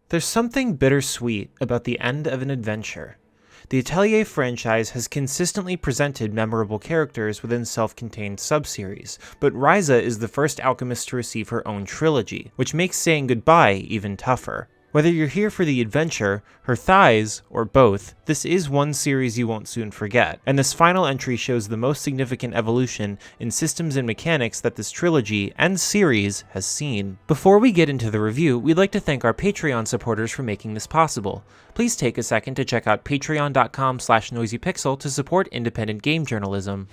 There's something bittersweet about the end of an adventure. The Atelier franchise has consistently presented memorable characters within self-contained sub-series, but Ryza is the first alchemist to receive her own trilogy, which makes saying goodbye even tougher. Whether you're here for the adventure, her thighs, or both, this is one series you won't soon forget, and this final entry shows the most significant evolution in systems and mechanics that this trilogy and series has seen. Before we get into the review, we'd like to thank our Patreon supporters for making this possible. Please take a second to check out patreon.com/noisypixel to support independent game journalism.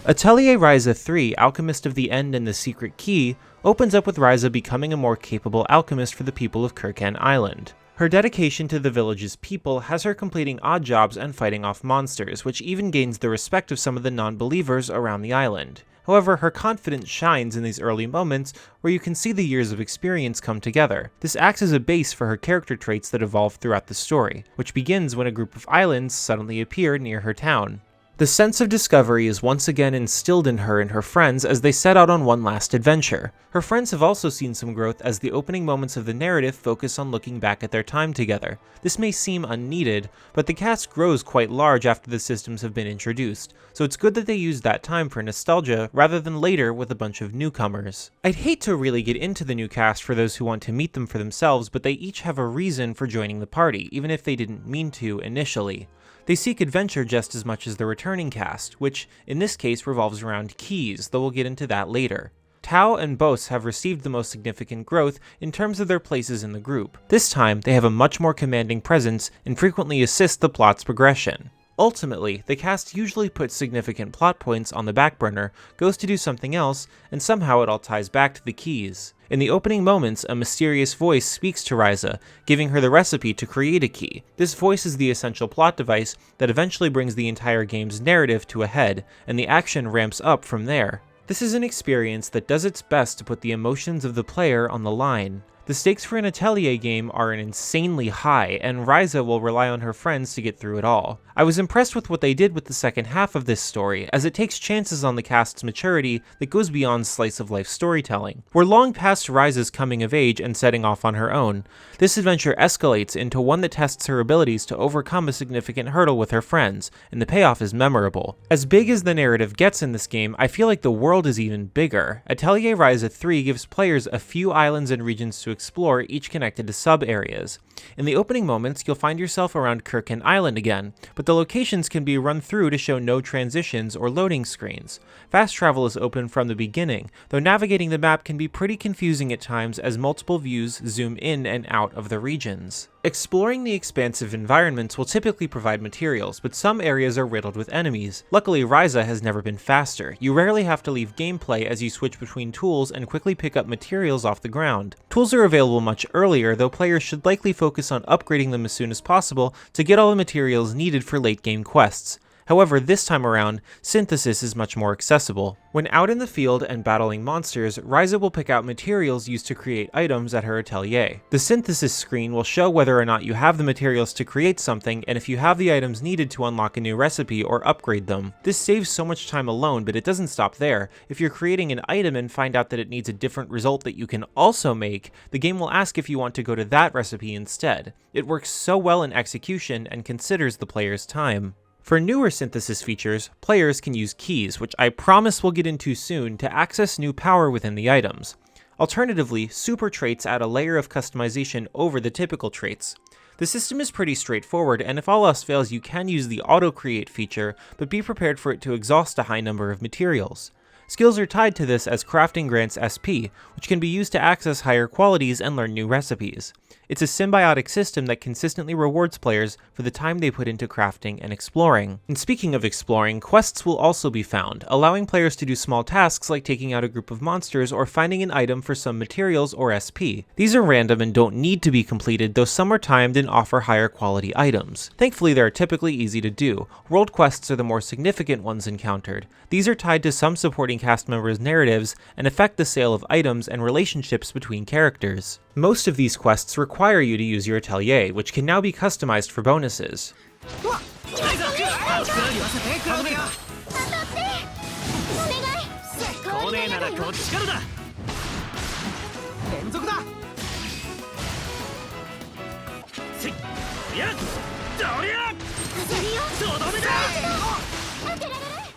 Atelier Ryza 3, Alchemist of the End and the Secret Key, opens up with Ryza becoming a more capable alchemist for the people of Kurkan Island. Her dedication to the village's people has her completing odd jobs and fighting off monsters, which even gains the respect of some of the non-believers around the island. However, her confidence shines in these early moments where you can see the years of experience come together. This acts as a base for her character traits that evolve throughout the story, which begins when a group of islands suddenly appear near her town. The sense of discovery is once again instilled in her and her friends as they set out on one last adventure. Her friends have also seen some growth as the opening moments of the narrative focus on looking back at their time together. This may seem unneeded, but the cast grows quite large after the systems have been introduced, so it's good that they use that time for nostalgia rather than later with a bunch of newcomers. I'd hate to really get into the new cast for those who want to meet them for themselves, but they each have a reason for joining the party, even if they didn't mean to initially. They seek adventure just as much as the returning cast, which in this case revolves around keys, though we'll get into that later. Tao and Bose have received the most significant growth in terms of their places in the group. This time, they have a much more commanding presence and frequently assist the plot's progression. Ultimately, the cast usually puts significant plot points on the back burner, goes to do something else, and somehow it all ties back to the keys. In the opening moments, a mysterious voice speaks to Ryza, giving her the recipe to create a key. This voice is the essential plot device that eventually brings the entire game's narrative to a head, and the action ramps up from there. This is an experience that does its best to put the emotions of the player on the line. The stakes for an Atelier game are insanely high, and Ryza will rely on her friends to get through it all. I was impressed with what they did with the second half of this story, as it takes chances on the cast's maturity that goes beyond slice-of-life storytelling. We're long past Ryza's coming of age and setting off on her own. This adventure escalates into one that tests her abilities to overcome a significant hurdle with her friends, and the payoff is memorable. As big as the narrative gets in this game, I feel like the world is even bigger. Atelier Ryza 3 gives players a few islands and regions to explore, each connected to sub-areas. In the opening moments, you'll find yourself around Kurkan Island again, but the locations can be run through to show no transitions or loading screens. Fast travel is open from the beginning, though navigating the map can be pretty confusing at times as multiple views zoom in and out of the regions. Exploring the expansive environments will typically provide materials, but some areas are riddled with enemies. Luckily, Ryza has never been faster. You rarely have to leave gameplay as you switch between tools and quickly pick up materials off the ground. Tools are available much earlier, though players should likely focus on upgrading them as soon as possible to get all the materials needed for late game quests. However, this time around, synthesis is much more accessible. When out in the field and battling monsters, Ryza will pick out materials used to create items at her atelier. The synthesis screen will show whether or not you have the materials to create something and if you have the items needed to unlock a new recipe or upgrade them. This saves so much time alone, but it doesn't stop there. If you're creating an item and find out that it needs a different result that you can also make, the game will ask if you want to go to that recipe instead. It works so well in execution and considers the player's time. For newer synthesis features, players can use keys, which I promise we'll get into soon, to access new power within the items. Alternatively, super traits add a layer of customization over the typical traits. The system is pretty straightforward, and if all else fails, you can use the auto-create feature, but be prepared for it to exhaust a high number of materials. Skills are tied to this as crafting grants SP, which can be used to access higher qualities and learn new recipes. It's a symbiotic system that consistently rewards players for the time they put into crafting and exploring. And speaking of exploring, quests will also be found, allowing players to do small tasks like taking out a group of monsters or finding an item for some materials or SP. These are random and don't need to be completed, though some are timed and offer higher quality items. Thankfully, they are typically easy to do. World quests are the more significant ones encountered. These are tied to some supporting cast members' narratives and affect the sale of items and relationships between characters. Most of these quests require you to use your Atelier, which can now be customized for bonuses.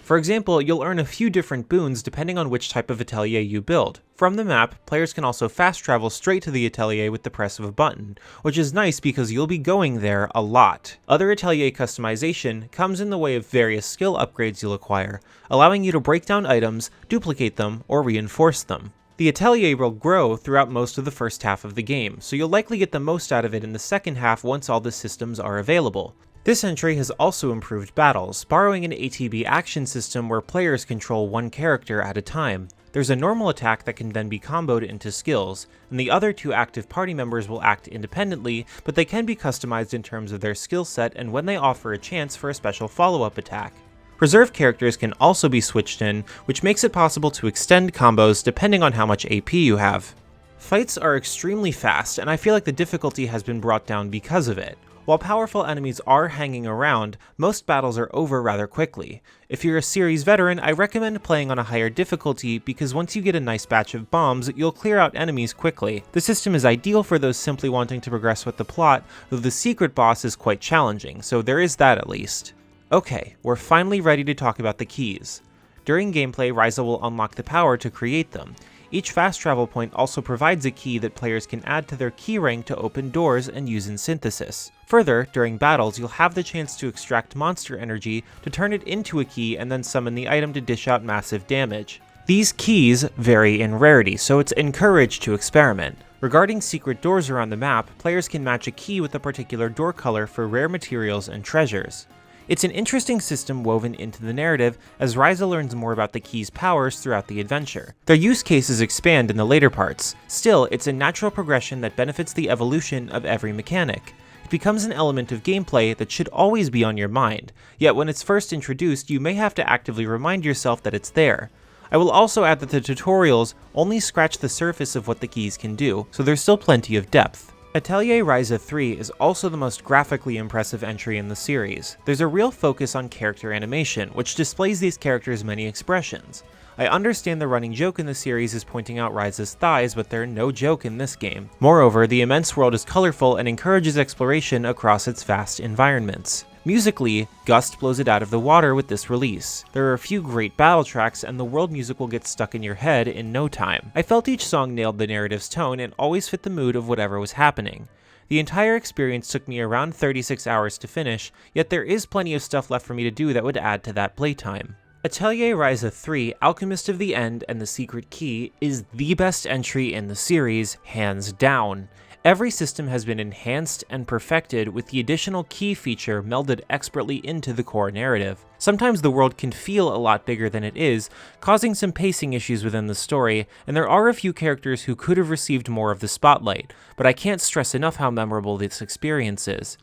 For example, you'll earn a few different boons depending on which type of Atelier you build. From the map, players can also fast travel straight to the Atelier with the press of a button, which is nice because you'll be going there a lot. Other Atelier customization comes in the way of various skill upgrades you'll acquire, allowing you to break down items, duplicate them, or reinforce them. The Atelier will grow throughout most of the first half of the game, so you'll likely get the most out of it in the second half once all the systems are available. This entry has also improved battles, borrowing an ATB action system where players control one character at a time. There's a normal attack that can then be comboed into skills, and the other two active party members will act independently, but they can be customized in terms of their skill set and when they offer a chance for a special follow-up attack. Reserve characters can also be switched in, which makes it possible to extend combos depending on how much AP you have. Fights are extremely fast, and I feel like the difficulty has been brought down because of it. While powerful enemies are hanging around, most battles are over rather quickly. If you're a series veteran, I recommend playing on a higher difficulty because once you get a nice batch of bombs, you'll clear out enemies quickly. The system is ideal for those simply wanting to progress with the plot, though the secret boss is quite challenging, so there is that at least. Okay, we're finally ready to talk about the keys. During gameplay, Ryza will unlock the power to create them. Each fast travel point also provides a key that players can add to their key rank to open doors and use in synthesis. Further, during battles, you'll have the chance to extract monster energy to turn it into a key and then summon the item to dish out massive damage. These keys vary in rarity, so it's encouraged to experiment. Regarding secret doors around the map, players can match a key with a particular door color for rare materials and treasures. It's an interesting system woven into the narrative as Ryza learns more about the key's powers throughout the adventure. Their use cases expand in the later parts. Still, it's a natural progression that benefits the evolution of every mechanic. It becomes an element of gameplay that should always be on your mind, yet when it's first introduced, you may have to actively remind yourself that it's there. I will also add that the tutorials only scratch the surface of what the keys can do, so there's still plenty of depth. Atelier Ryza 3 is also the most graphically impressive entry in the series. There's a real focus on character animation, which displays these characters' many expressions. I understand the running joke in the series is pointing out Ryza's thighs, but they're no joke in this game. Moreover, the immense world is colorful and encourages exploration across its vast environments. Musically, Gust blows it out of the water with this release. There are a few great battle tracks, and the world music will get stuck in your head in no time. I felt each song nailed the narrative's tone and always fit the mood of whatever was happening. The entire experience took me around 36 hours to finish, yet there is plenty of stuff left for me to do that would add to that playtime. Atelier Ryza 3, Alchemist of the End and the Secret Key is the best entry in the series, hands down. Every system has been enhanced and perfected with the additional key feature melded expertly into the core narrative. Sometimes the world can feel a lot bigger than it is, causing some pacing issues within the story, and there are a few characters who could have received more of the spotlight, but I can't stress enough how memorable this experience is.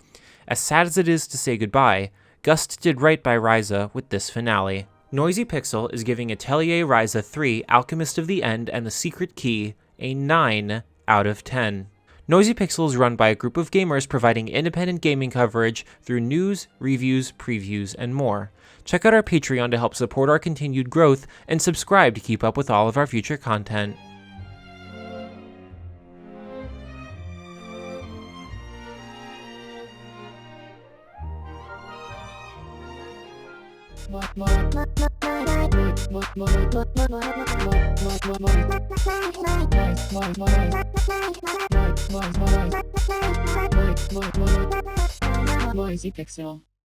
As sad as it is to say goodbye, Gust did right by Ryza with this finale. Noisy Pixel is giving Atelier Ryza 3, Alchemist of the End and the Secret Key a 9 out of 10. Noisy Pixel is run by a group of gamers providing independent gaming coverage through news, reviews, previews, and more. Check out our Patreon to help support our continued growth, and subscribe to keep up with all of our future content. Noisy Pixel.